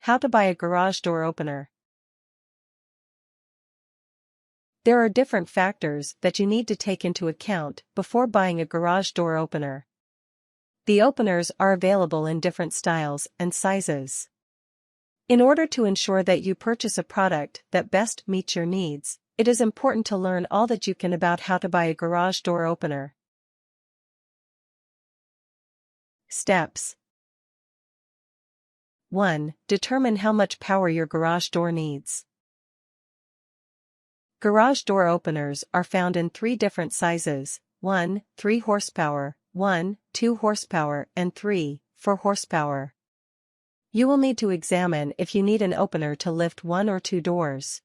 How to buy a garage door opener. There are different factors that you need to take into account before buying a garage door opener. The openers are available in different styles and sizes. In order to ensure that you purchase a product that best meets your needs, it is important to learn all that you can about how to buy a garage door opener. Steps. 1. Determine how much power your garage door needs. Garage door openers are found in 3 different sizes: 1, 3 horsepower, 1, 2 horsepower, and 3, 4 horsepower. You will need to examine if you need an opener to lift 1 or 2 doors.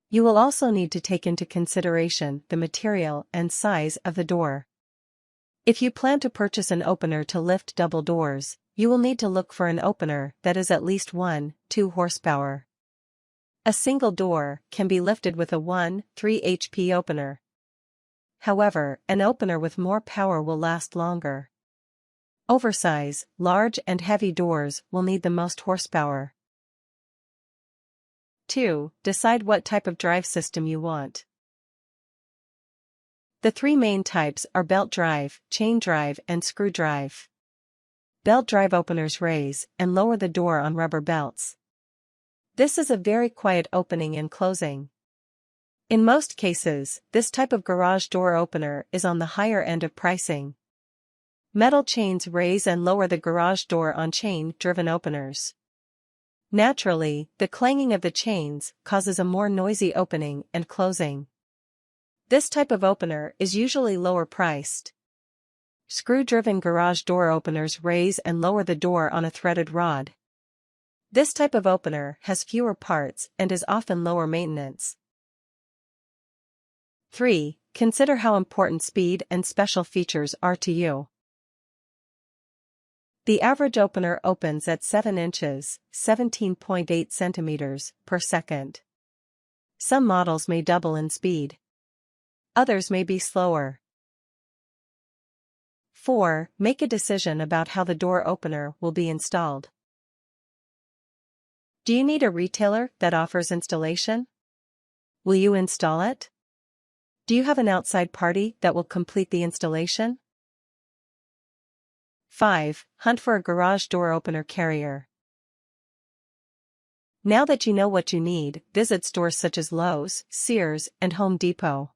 You will also need to take into consideration the material and size of the door. If you plan to purchase an opener to lift double doors, you will need to look for an opener that is at least 1, 2 horsepower. A single door can be lifted with a 1, 3 HP opener. However, an opener with more power will last longer. Oversize, large and heavy doors will need the most horsepower. 2. Decide what type of drive system you want. The 3 main types are belt drive, chain drive, and screw drive. Belt drive openers raise and lower the door on rubber belts. This is a very quiet opening and closing. In most cases, this type of garage door opener is on the higher end of pricing. Metal chains raise and lower the garage door on chain-driven openers. Naturally, the clanging of the chains causes a more noisy opening and closing. This type of opener is usually lower priced. Screw-driven garage door openers raise and lower the door on a threaded rod. This type of opener has fewer parts and is often lower maintenance. 3. Consider how important speed and special features are to you. The average opener opens at 7 inches, 17.8 centimeters, per second. Some models may double in speed. Others may be slower. 4. Make a decision about how the door opener will be installed. Do you need a retailer that offers installation? Will you install it? Do you have an outside party that will complete the installation? 5. Hunt for a garage door opener carrier. Now that you know what you need, visit stores such as Lowe's, Sears, and Home Depot.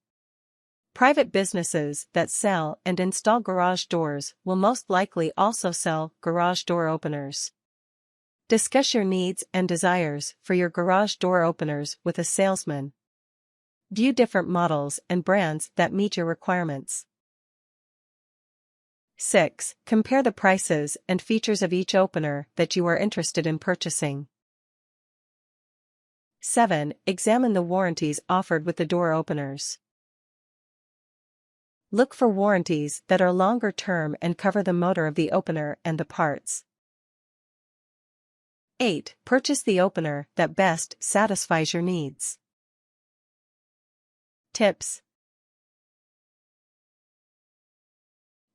Private businesses that sell and install garage doors will most likely also sell garage door openers. Discuss your needs and desires for your garage door openers with a salesman. View different models and brands that meet your requirements. 6. Compare the prices and features of each opener that you are interested in purchasing. 7. Examine the warranties offered with the door openers. Look for warranties that are longer term and cover the motor of the opener and the parts. 8. Purchase the opener that best satisfies your needs. Tips.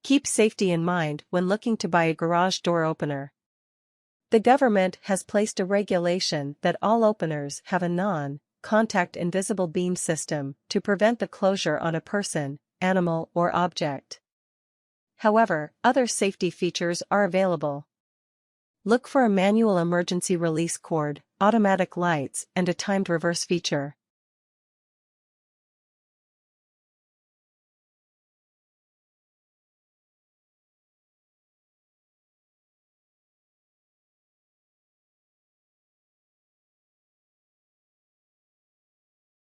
Keep safety in mind when looking to buy a garage door opener. The government has placed a regulation that all openers have a non-contact invisible beam system to prevent the closure on a person, animal, or object. However, other safety features are available. Look for a manual emergency release cord, automatic lights, and a timed reverse feature.